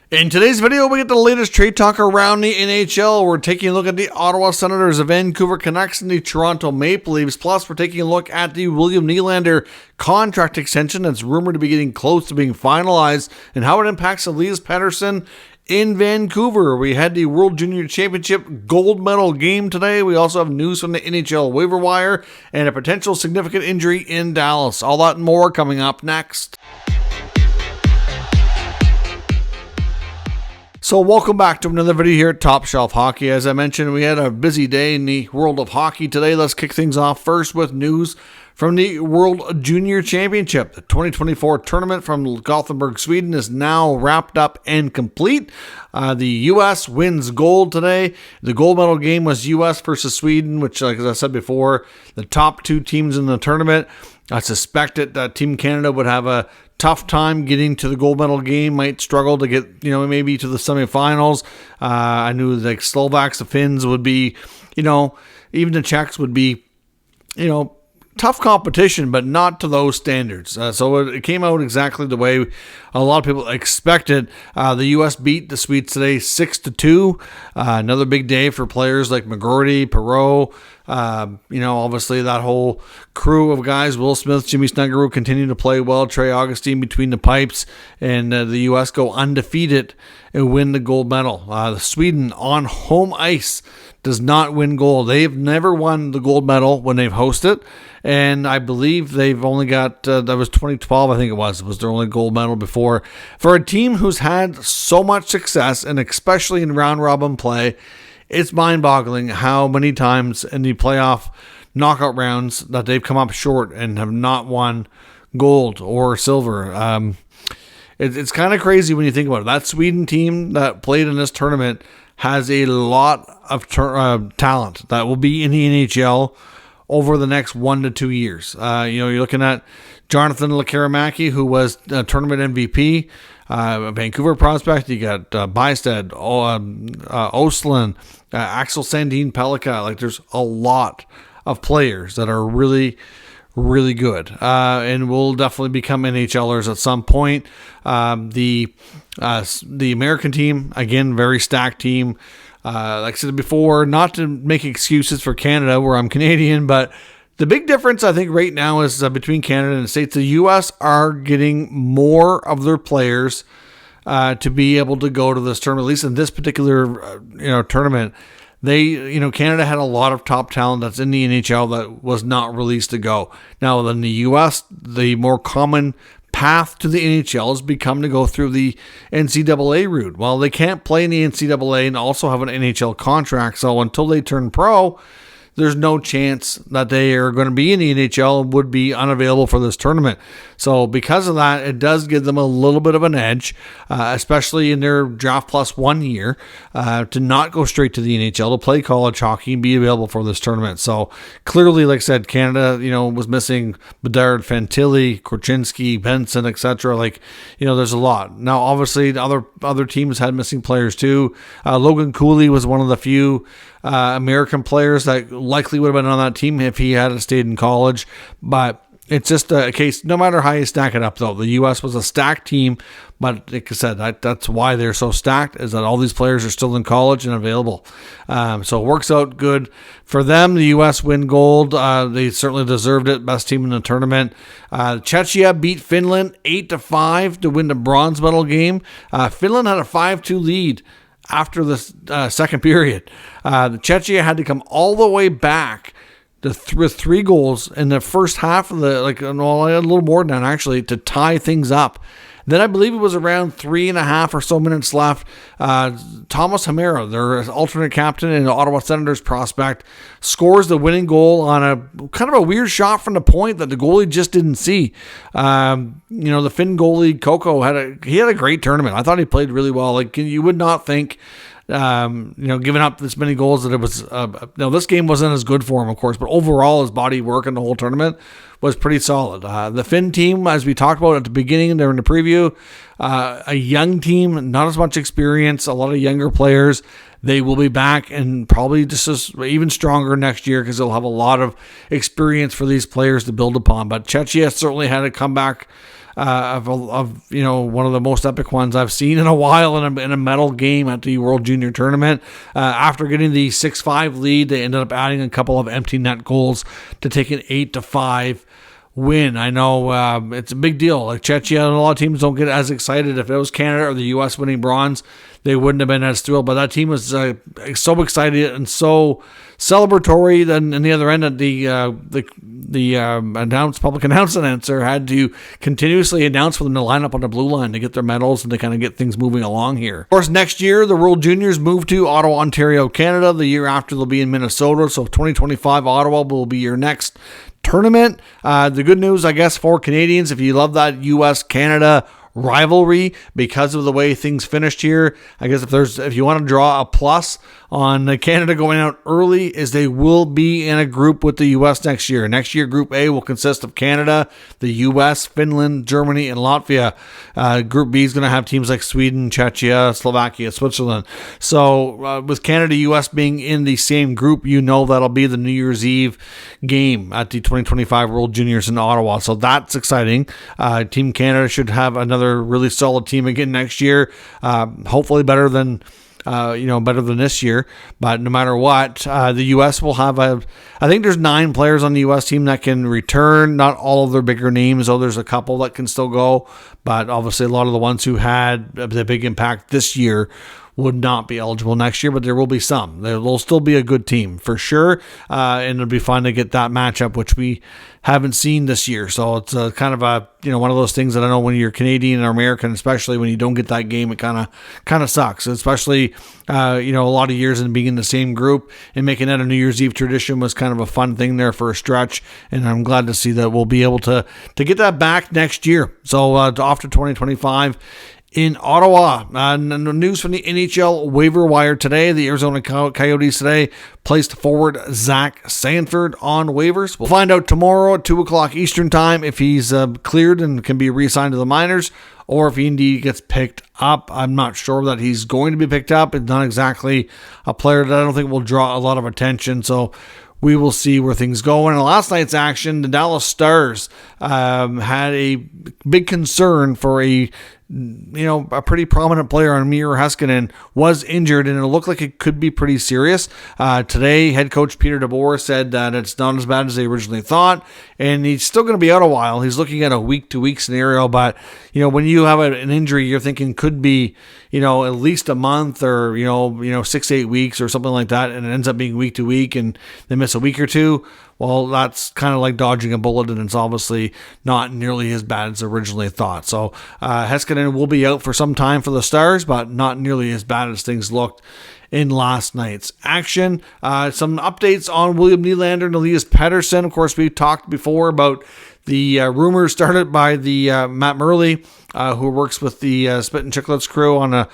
In today's video, we get the latest trade talk around the NHL. We're taking a look at the Ottawa Senators, the Vancouver Canucks, and the Toronto Maple Leafs. Plus, we're taking a look at the William Nylander contract extension that's rumored to be getting close to being finalized and how it impacts Elias Pettersson in Vancouver. We had the World Junior Championship gold medal game today. We also have news from the NHL waiver wire and a potential significant injury in Dallas. All that and more coming up next. So welcome back to another video here at Top Shelf Hockey. As I mentioned, we had a busy day in the world of hockey today. Let's kick things off first with news from the World Junior Championship. The 2024 tournament from Gothenburg, Sweden is now wrapped up and complete. The U.S. wins gold today. The gold medal game was U.S. versus Sweden, which, like as I said before, the top two teams in the tournament. I suspected that Team Canada would have a tough time getting to the gold medal game, might struggle to get, maybe to the semifinals. I knew like Slovaks, the Finns would be, even the Czechs would be, tough competition, but not to those standards. So it came out exactly the way a lot of people expected. The U.S. beat the Swedes today 6-2. Another big day for players like McGroarty, Perreault. Obviously that whole crew of guys, Will Smith, Jimmy Snuggerud, continue to play well. Trey Augustine between the pipes, and the U.S. go undefeated and win the gold medal. The Sweden on home ice does not win gold. They've never won the gold medal when they've hosted, and I believe they've only got, that was 2012, I think it was their only gold medal before. For a team who's had so much success, and especially in round-robin play, it's mind-boggling how many times in the playoff knockout rounds that they've come up short and have not won gold or silver. It's kind of crazy when you think about it. That Sweden team that played in this tournament has a lot of talent that will be in the NHL over the next 1 to 2 years. You're looking at Jonathan Lekkerimaki, who was a tournament MVP, a Vancouver prospect. You got Bystad, Ostlund, Axel Sandin Pellikka. Like, there's a lot of players that are really, really good, and will definitely become NHLers at some point. The American team, again, very stacked team. Like I said before, not to make excuses for Canada, where I'm Canadian, but the big difference, I think, right now is between Canada and the States. The U.S. are getting more of their players to be able to go to this tournament, at least in this particular tournament. Canada had a lot of top talent that's in the NHL that was not released to go. Now, in the U.S., the more common path to the NHL has become to go through the NCAA route. Well, they can't play in the NCAA and also have an NHL contract, so until they turn pro, there's no chance that they are going to be in the NHL and would be unavailable for this tournament. So because of that, it does give them a little bit of an edge, especially in their draft plus 1 year, to not go straight to the NHL, to play college hockey and be available for this tournament. So clearly, like I said, Canada, was missing Bedard, Fantilli, Korchinski, Benson, etc. There's a lot. Now, obviously, the other teams had missing players too. Logan Cooley was one of the few American players that likely would have been on that team if he had stayed in college, but it's just a case, no matter how you stack it up, though, the U.S. was a stacked team, but like I said, that's why they're so stacked, is that all these players are still in college and available. So it works out good for them. The U.S. win gold. They certainly deserved it. Best team in the tournament. Czechia beat Finland 8-5 to win the bronze medal game. Finland had a 5-2 lead after the second period. Czechia had to come all the way back with 3 goals in the first half of a little more than that, actually, to tie things up. Then I believe it was around 3.5 or so minutes left. Thomas Hamera, their alternate captain and Ottawa Senators prospect, scores the winning goal on a kind of a weird shot from the point that the goalie just didn't see. The Finn goalie Koko had a great tournament. I thought he played really well. Like, you would not think, giving up this many goals that it was. This game wasn't as good for him, of course, but overall his body work in the whole tournament was pretty solid. The Finn team, as we talked about at the beginning there in the preview, a young team, not as much experience, a lot of younger players. They will be back and probably just even stronger next year because they'll have a lot of experience for these players to build upon. But Czechia certainly had a comeback of one of the most epic ones I've seen in a while in a medal game at the World Junior Tournament. After getting the 6-5 lead, they ended up adding a couple of empty net goals to take an 8-5 win. I know it's a big deal. Like Czechia and a lot of teams don't get as excited. If it was Canada or the U.S. winning bronze, they wouldn't have been as thrilled. But that team was so excited and so celebratory. Then in the other end, the public announcer had to continuously announce for them to line up on the blue line to get their medals and to kind of get things moving along here. Of course, next year the World Juniors move to Ottawa, Ontario, Canada. The year after they'll be in Minnesota. So 2025 Ottawa will be your next tournament. The good news, I guess, for Canadians, if you love that U.S.-Canada rivalry because of the way things finished here, I guess if you want to draw a plus on Canada going out early, is they will be in a group with the U.S. next year. Next year, Group A will consist of Canada, the U.S., Finland, Germany, and Latvia. Group B is going to have teams like Sweden, Czechia, Slovakia, Switzerland. So with Canada, U.S. being in the same group, that'll be the New Year's Eve game at the 2025 World Juniors in Ottawa. So that's exciting. Team Canada should have another really solid team again next year. Hopefully better than this year. But no matter what, the U.S. will have I think there's 9 players on the U.S. team that can return. Not all of their bigger names, though there's a couple that can still go. But obviously a lot of the ones who had the big impact this year would not be eligible next year, but there will be some. There will still be a good team for sure, and it'll be fun to get that matchup, which we haven't seen this year. So it's kind of one of those things that I know when you're Canadian or American, especially when you don't get that game, it kind of sucks. Especially a lot of years and being in the same group and making that a New Year's Eve tradition was kind of a fun thing there for a stretch, and I'm glad to see that we'll be able to get that back next year. So off to 2025. In Ottawa, news from the NHL waiver wire today. The Arizona Coyotes today placed forward Zach Sanford on waivers. We'll find out tomorrow at 2 o'clock Eastern time if he's cleared and can be re-signed to the minors, or if he indeed gets picked up. I'm not sure that he's going to be picked up. It's not exactly a player that I don't think will draw a lot of attention, so we will see where things go. And in last night's action, the Dallas Stars had a big concern for a pretty prominent player on Muriel Heiskanen was injured, and it looked like it could be pretty serious. Today, head coach Peter Dufour said that it's not as bad as they originally thought, and he's still going to be out a while. He's looking at a week-to-week scenario, but when you have an injury, you're thinking could be at least a month or 6 to 8 weeks or something like that, and it ends up being week-to-week, and they miss a week or two. Well, that's kind of like dodging a bullet, and it's obviously not nearly as bad as originally thought. So Heiskanen will be out for some time for the Stars, but not nearly as bad as things looked in last night's action. Some updates on William Nylander and Elias Pettersson. Of course, we talked before about the rumors started by the Matt Muriel, who works with the Spit and Chicklets crew on a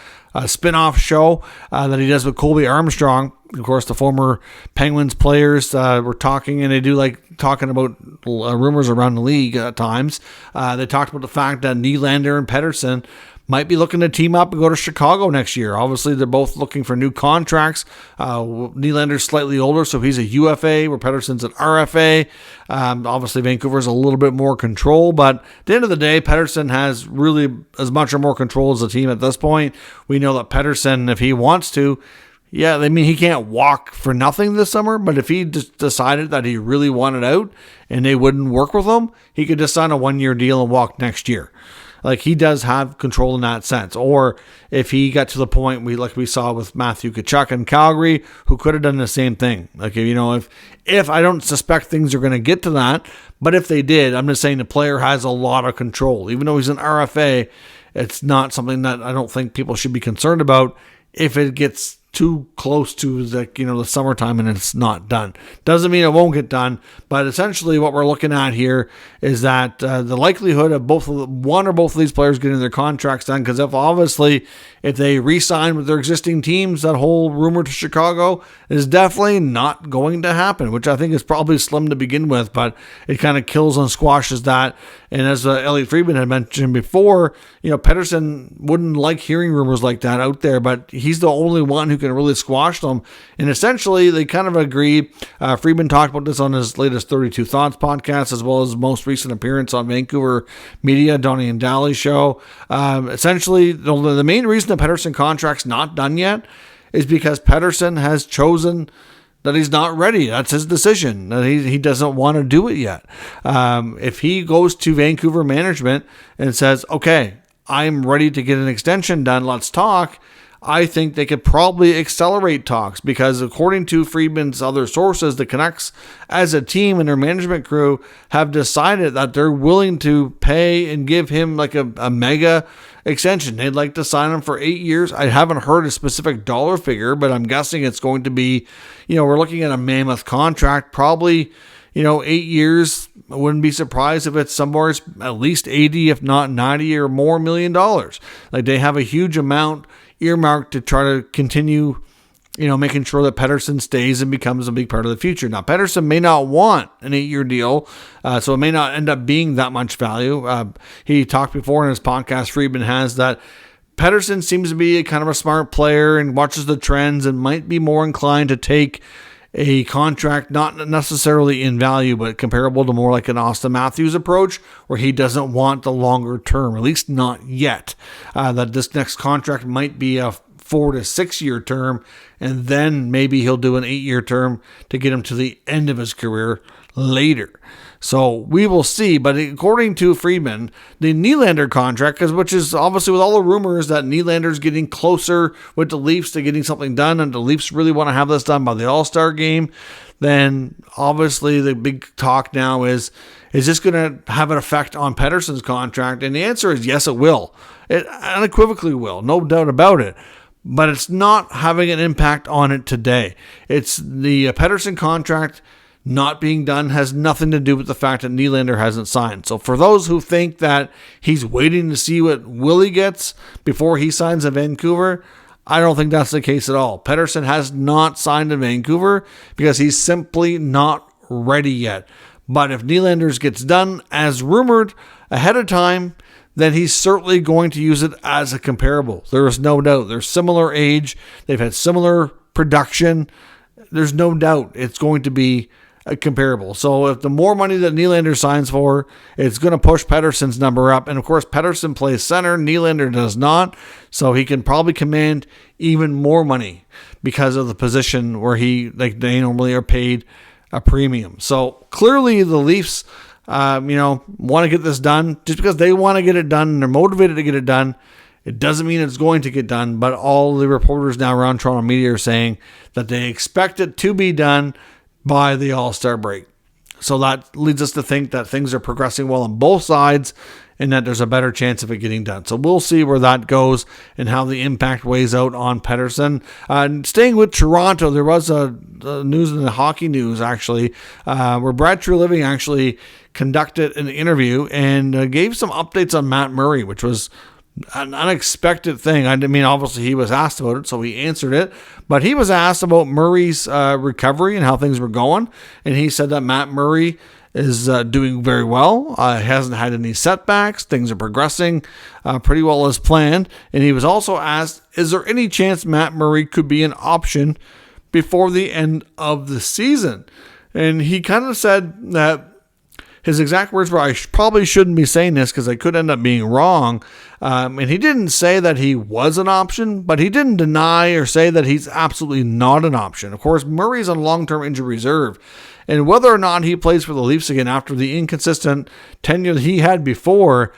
spin-off show that he does with Colby Armstrong. Of course, the former Penguins players were talking, and they do like talking about rumors around the league at times. They talked about the fact that Nylander and Pettersson might be looking to team up and go to Chicago next year. Obviously, they're both looking for new contracts. Nylander's slightly older, so he's a UFA, where Pettersson's an RFA. Obviously, Vancouver's a little bit more control, but at the end of the day, Pettersson has really as much or more control as the team at this point. We know that Pettersson, if he wants to, he can't walk for nothing this summer, but if he just decided that he really wanted out and they wouldn't work with him, he could just sign a 1-year deal and walk next year. Like, he does have control in that sense. Or if he got to the point we saw with Matthew Tkachuk in Calgary, who could have done the same thing. Like, if I don't suspect things are going to get to that, but if they did, I'm just saying the player has a lot of control. Even though he's an RFA, it's not something that I don't think people should be concerned about if it gets too close to the summertime and it's not done. Doesn't mean it won't get done, but essentially what we're looking at here is that the likelihood of one or both of these players getting their contracts done, because if they re-sign with their existing teams, that whole rumor to Chicago is definitely not going to happen, which I think is probably slim to begin with, but it kind of kills and squashes that. And as Elliot Friedman had mentioned before, Pettersson wouldn't like hearing rumors like that out there, but he's the only one who can really squash them. And essentially, they kind of agree. Friedman talked about this on his latest 32 Thoughts podcast, as well as most recent appearance on Vancouver Media, Donnie and Daly's show. Essentially, the main reason the Pettersson contract's not done yet is because Pettersson has chosen that he's not ready. That's his decision. That he doesn't want to do it yet. If he goes to Vancouver management and says, okay, I'm ready to get an extension done, let's talk, I think they could probably accelerate talks, because according to Friedman's other sources, the Canucks as a team and their management crew have decided that they're willing to pay and give him like a mega extension. They'd like to sign him for 8 years. I haven't heard a specific dollar figure, but I'm guessing it's going to be, we're looking at a mammoth contract, probably, 8 years. I wouldn't be surprised if it's somewhere at least 80, if not 90 or more $1 million. Like, they have a huge amount earmarked to try to continue, making sure that Pettersson stays and becomes a big part of the future. Now, Pettersson may not want an 8-year deal, so it may not end up being that much value. He talked before in his podcast, Friedman has, that Pettersson seems to be kind of a smart player and watches the trends and might be more inclined to take a contract not necessarily in value, but comparable to more like an Austin Matthews approach, where he doesn't want the longer term, at least not yet. That this next contract might be a 4 to 6 year term, and then maybe he'll do an 8-year term to get him to the end of his career later. So we will see. But according to Friedman, the Nylander contract, which is obviously with all the rumors that Nylander's getting closer with the Leafs to getting something done, and the Leafs really want to have this done by the All-Star game, then obviously the big talk now is this going to have an effect on Pettersson's contract? And the answer is yes, it will. It unequivocally will, no doubt about it. But it's not having an impact on it today. It's the Pettersson contract not being done has nothing to do with the fact that Nylander hasn't signed. So for those who think that he's waiting to see what Willie gets before he signs in Vancouver, I don't think that's the case at all. Pettersson has not signed in Vancouver because he's simply not ready yet. But if Nylander's gets done as rumored ahead of time, then he's certainly going to use it as a comparable. There is no doubt. They're similar age. They've had similar production. There's no doubt it's going to be a comparable. So if the more money that Nylander signs for, it's going to push Pettersson's number up. And of course, Pettersson plays center. Nylander does not. So he can probably command even more money because of the position where they normally are paid a premium. So clearly the Leafs, want to get this done. Just because they want to get it done and they're motivated to get it done, it doesn't mean it's going to get done. But all the reporters now around Toronto media are saying that they expect it to be done by the All-Star break. So that leads us to think that things are progressing well on both sides and that there's a better chance of it getting done. So we'll see where that goes and how the impact weighs out on Pettersson. Staying with Toronto, there was a news in the hockey news, actually, where Brad Treliving actually conducted an interview and gave some updates on Matt Murray, which was an unexpected thing. I mean, obviously he was asked about it, so he answered it. But he was asked about Murray's recovery and how things were going. And he said that Matt Murray is doing very well. Hasn't had any setbacks. Things are progressing pretty well as planned. And he was also asked, is there any chance Matt Murray could be an option before the end of the season? And he kind of said that his exact words were, I probably shouldn't be saying this because I could end up being wrong. And he didn't say that he was an option, but he didn't deny or say that he's absolutely not an option. Of course, Murray's on long-term injury reserve. And whether or not he plays for the Leafs again after the inconsistent tenure that he had before,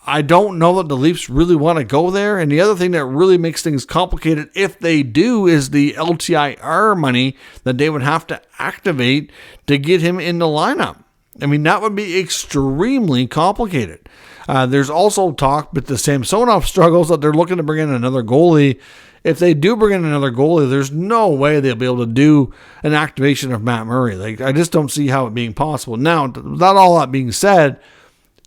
I don't know that the Leafs really want to go there. And the other thing that really makes things complicated, if they do, is the LTIR money that they would have to activate to get him in the lineup. I mean, that would be extremely complicated. There's also talk with the Samsonov struggles that they're looking to bring in another goalie. If they do bring in another goalie, there's no way they'll be able to do an activation of Matt Murray. I just don't see how it being possible. Now, not all that being said,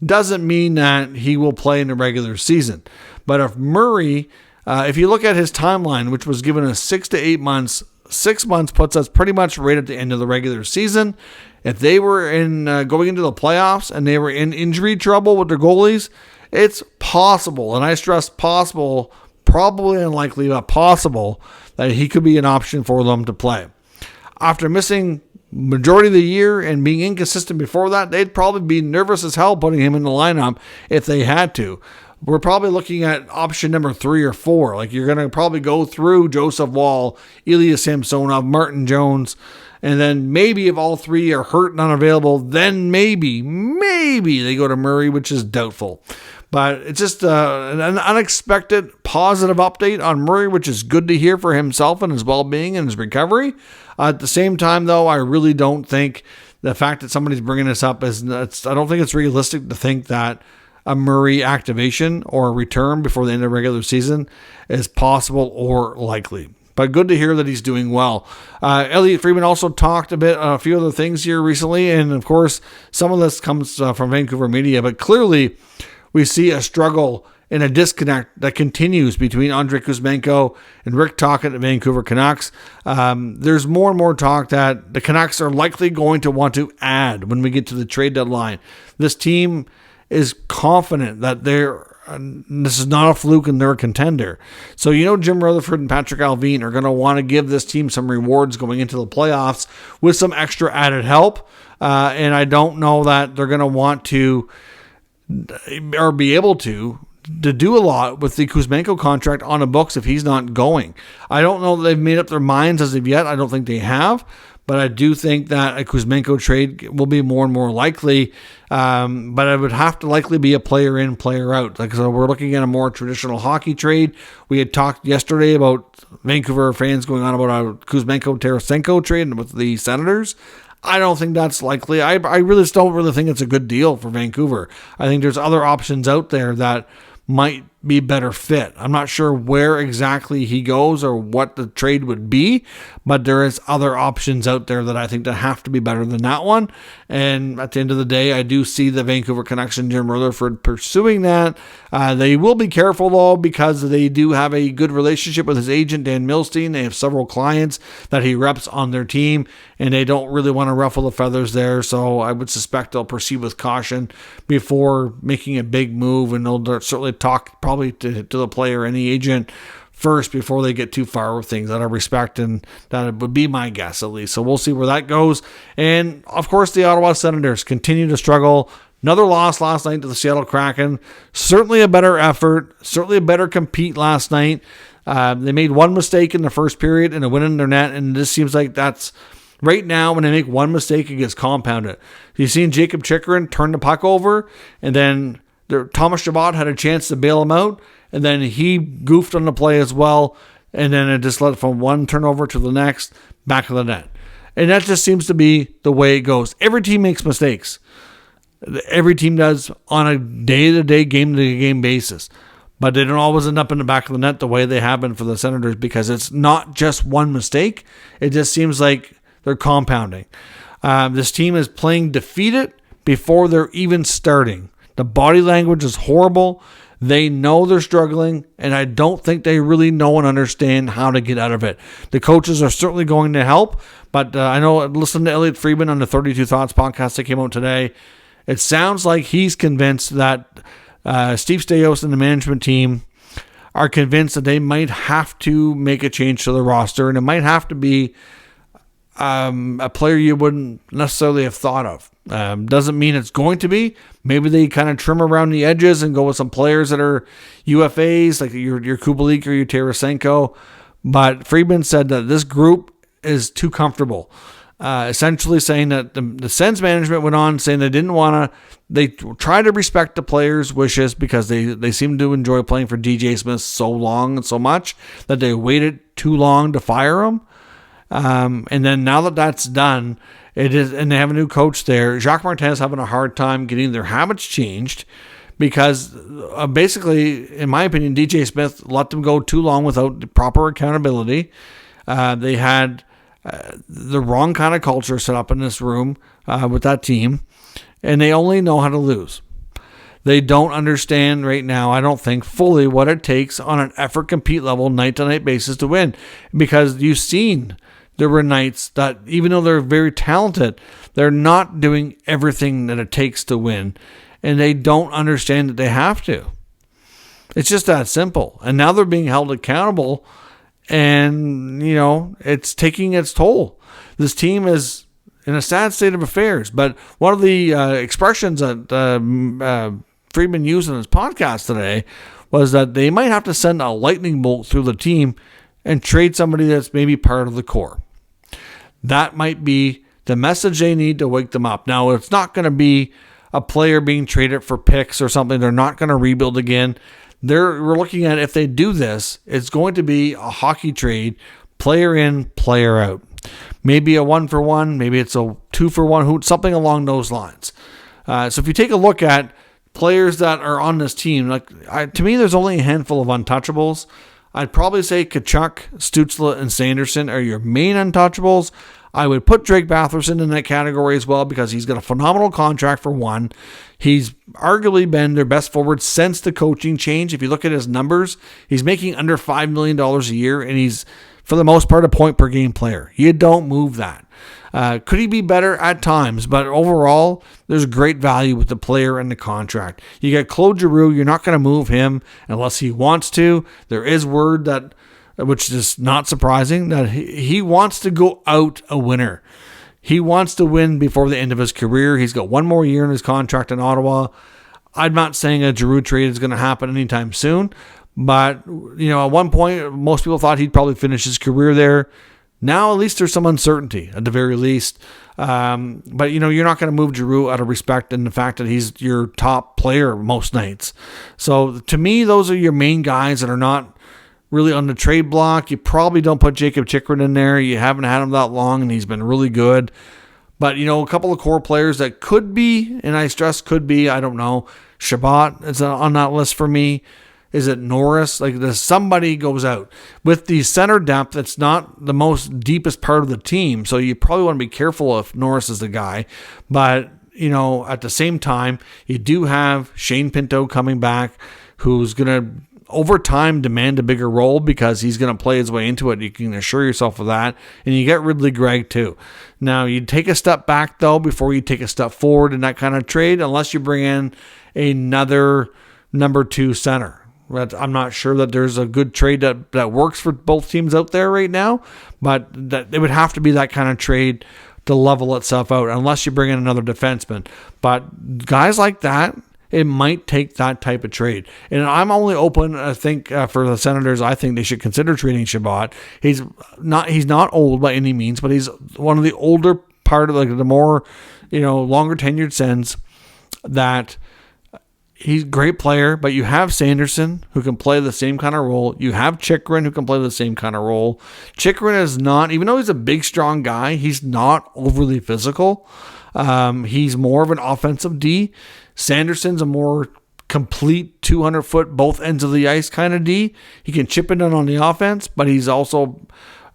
doesn't mean that he will play in the regular season. But if Murray, if you look at his timeline, which was given us 6 to 8 months, 6 months puts us pretty much right at the end of the regular season. If they were in going into the playoffs and they were in injury trouble with their goalies, it's possible, and I stress possible, probably unlikely but possible that he could be an option for them to play. After missing majority of the year and being inconsistent before that, they'd probably be nervous as hell putting him in the lineup if they had to. We're probably looking at option number 3 or 4. Like, you're going to probably go through Joseph Woll, Ilya Samsonov, Martin Jones, and then maybe if all 3 are hurt and unavailable, then maybe they go to Murray, which is doubtful. But it's just an unexpected positive update on Murray, which is good to hear for himself and his well-being and his recovery. At the same time, though, I really don't think the fact that somebody's bringing this up I don't think it's realistic to think that a Murray activation or a return before the end of the regular season is possible or likely. But good to hear that he's doing well. Elliotte Friedman also talked a few other things here recently, and of course, some of this comes from Vancouver media, but clearly we see a struggle and a disconnect that continues between Andrei Kuzmenko and Rick Tocchet at the Vancouver Canucks. There's more and more talk that the Canucks are likely going to want to add when we get to the trade deadline. This team is confident that this is not a fluke and they're a contender. So, Jim Rutherford and Patrick Allvin are going to want to give this team some rewards going into the playoffs with some extra added help. And I don't know that they're going to want to or be able to do a lot with the Kuzmenko contract on the books if he's not going. I don't know that they've made up their minds as of yet. I don't think they have. But I do think that a Kuzmenko trade will be more and more likely. But it would have to likely be a player in, player out. So we're looking at a more traditional hockey trade. We had talked yesterday about Vancouver fans going on about a Kuzmenko-Tarasenko trade with the Senators. I don't think that's likely. I really don't really think it's a good deal for Vancouver. I think there's other options out there that might be better fit. I'm not sure where exactly he goes or what the trade would be, but there is other options out there that I think that have to be better than that one. And at the end of the day, I do see the Vancouver Canucks and Jim Rutherford pursuing that. They will be careful though, because they do have a good relationship with his agent, Dan Milstein. They have several clients that he reps on their team, and they don't really want to ruffle the feathers there. So I would suspect they'll proceed with caution before making a big move, and they'll certainly talk probably to the player and the agent first before they get too far with things out of respect, and that would be my guess at least. So we'll see where that goes. And of course, the Ottawa Senators continue to struggle. Another loss last night to the Seattle Kraken. Certainly a better effort, certainly a better compete last night. They made one mistake in the first period and a win in their net, and this seems like that's right now when they make one mistake, it gets compounded. You've seen Jacob Chikrin turn the puck over, and then Thomas Chabot had a chance to bail him out, and then he goofed on the play as well, and then it just led from one turnover to the next, back of the net. And that just seems to be the way it goes. Every team makes mistakes. Every team does on a day-to-day, game-to-game basis. But they don't always end up in the back of the net the way they have been for the Senators, because it's not just one mistake. It just seems like they're compounding. This team is playing defeated before they're even starting. The body language is horrible. They know they're struggling, and I don't think they really know and understand how to get out of it. The coaches are certainly going to help, but I know, listening to Elliotte Friedman on the 32 Thoughts podcast that came out today, it sounds like he's convinced that Steve Staios and the management team are convinced that they might have to make a change to the roster, and it might have to be a player you wouldn't necessarily have thought of. Doesn't mean it's going to be. Maybe they kind of trim around the edges and go with some players that are UFAs, like your Kubalik or your Tarasenko. But Friedman said that this group is too comfortable. Essentially saying that the Sens management went on saying they didn't want to. They try to respect the players' wishes because they seem to enjoy playing for DJ Smith so long and so much that they waited too long to fire him. And then now that that's done, and they have a new coach there, Jacques Martin is having a hard time getting their habits changed because basically, in my opinion, DJ Smith let them go too long without proper accountability. They had the wrong kind of culture set up in this room with that team, and they only know how to lose. They don't understand right now, I don't think, fully what it takes on an effort compete level, night-to-night basis to win, because you've seen there were nights that, even though they're very talented, they're not doing everything that it takes to win, and they don't understand that they have to. It's just that simple. And now they're being held accountable, and, it's taking its toll. This team is in a sad state of affairs. But one of the expressions that Friedman used in his podcast today was that they might have to send a lightning bolt through the team and trade somebody that's maybe part of the core. That might be the message they need to wake them up. Now, it's not going to be a player being traded for picks or something. They're not going to rebuild again. We're looking at, if they do this, it's going to be a hockey trade, player in, player out. Maybe a 1-for-1, maybe it's a 2-for-1, something along those lines. So if you take a look at players that are on this team, to me, there's only a handful of untouchables. I'd probably say Tkachuk, Stützle, and Sanderson are your main untouchables. I would put Drake Batherson in that category as well because he's got a phenomenal contract for one. He's arguably been their best forward since the coaching change. If you look at his numbers, he's making under $5 million a year, and he's, for the most part, a point-per-game player. You don't move that. Could he be better at times? But overall, there's great value with the player and the contract. You got Claude Giroux. You're not going to move him unless he wants to. There is word that, which is not surprising, that he wants to go out a winner. He wants to win before the end of his career. He's got one more year in his contract in Ottawa. I'm not saying a Giroux trade is going to happen anytime soon, but at one point, most people thought he'd probably finish his career there. Now, at least there's some uncertainty, at the very least. But, you're not going to move Giroux out of respect in the fact that he's your top player most nights. So, to me, those are your main guys that are not really on the trade block. You probably don't put Jacob Chychrun in there. You haven't had him that long, and he's been really good. But, a couple of core players that could be, and I stress could be, I don't know. Chabot is on that list for me. Is it Norris? Somebody goes out. With the center depth, it's not the most deepest part of the team, so you probably want to be careful if Norris is the guy. But, at the same time, you do have Shane Pinto coming back, who's going to, over time, demand a bigger role because he's going to play his way into it. You can assure yourself of that. And you get Ridley Gregg, too. Now, you take a step back, though, before you take a step forward in that kind of trade, unless you bring in another number 2 center. I'm not sure that there's a good trade that works for both teams out there right now, but that it would have to be that kind of trade to level itself out, unless you bring in another defenseman. But guys like that, it might take that type of trade. And I'm only open, I think, for the Senators. I think they should consider trading Chabot. He's not old by any means, but he's one of the older part of the more, longer tenured Sens that. He's a great player, but you have Sanderson, who can play the same kind of role. You have Chychrun, who can play the same kind of role. Chychrun is not, even though he's a big, strong guy, he's not overly physical. He's more of an offensive D. Sanderson's a more complete 200-foot, both ends of the ice kind of D. He can chip it in on the offense, but he's also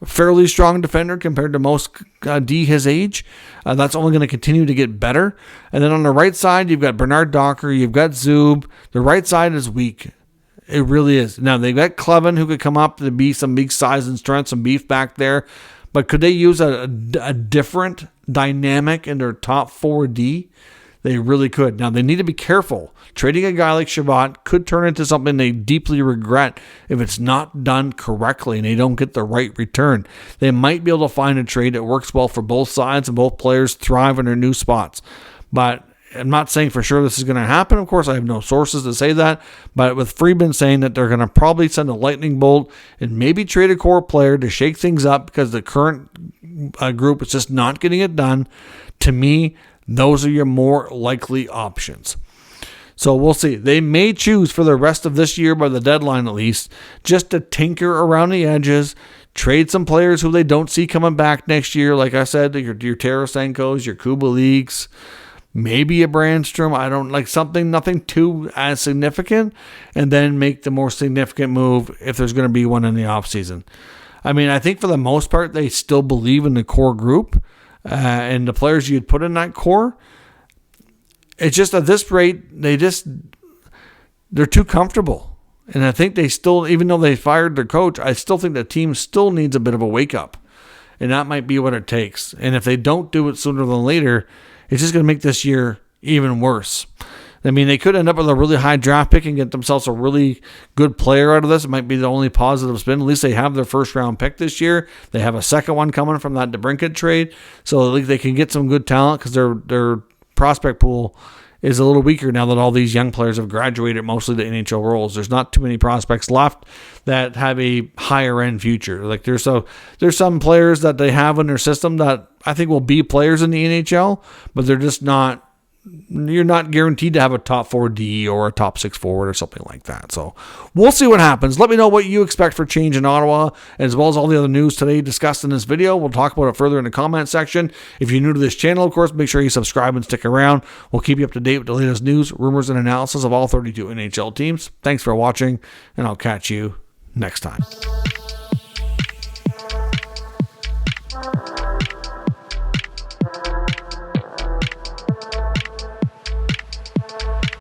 a fairly strong defender compared to most D his age. That's only going to continue to get better. And then on the right side, you've got Bernard Docker, you've got Zub. The right side is weak. It really is. Now, they've got Clevin, who could come up to be some big size and strength, some beef back there. But could they use a different dynamic in their top 4D? They really could. Now, they need to be careful. Trading a guy like Chabot could turn into something they deeply regret if it's not done correctly and they don't get the right return. They might be able to find a trade that works well for both sides and both players thrive in their new spots. But I'm not saying for sure this is going to happen. Of course, I have no sources to say that. But with Friedman saying that they're going to probably send a lightning bolt and maybe trade a core player to shake things up because the current group is just not getting it done, to me, those are your more likely options. So we'll see. They may choose for the rest of this year, by the deadline at least, just to tinker around the edges, trade some players who they don't see coming back next year. Like I said, your Tarasenko's, your Kubaliks, maybe a Brandstrom. I don't like nothing too as significant, and then make the more significant move if there's going to be one in the offseason. I mean, I think for the most part, they still believe in the core group. And the players you'd put in that core, it's just at this rate, they're too comfortable. And I think they still, even though they fired their coach, I still think the team still needs a bit of a wake up. And that might be what it takes. And if they don't do it sooner than later, it's just going to make this year even worse. I mean, they could end up with a really high draft pick and get themselves a really good player out of this. It might be the only positive spin. At least they have their first round pick this year. They have a second one coming from that DeBrincat trade. So at least they can get some good talent because their prospect pool is a little weaker now that all these young players have graduated mostly to NHL roles. There's not too many prospects left that have a higher end future. Like there's some players that they have in their system that I think will be players in the NHL, but they're just not. You're not guaranteed to have a top 4 D or a top 6 forward or something like that. So we'll see what happens. Let me know what you expect for change in Ottawa, as well as all the other news today discussed in this video. We'll talk about it further in the comment section. If you're new to this channel, of course, make sure you subscribe and stick around. We'll keep you up to date with the latest news, rumors, and analysis of all 32 NHL teams. Thanks for watching, and I'll catch you next time.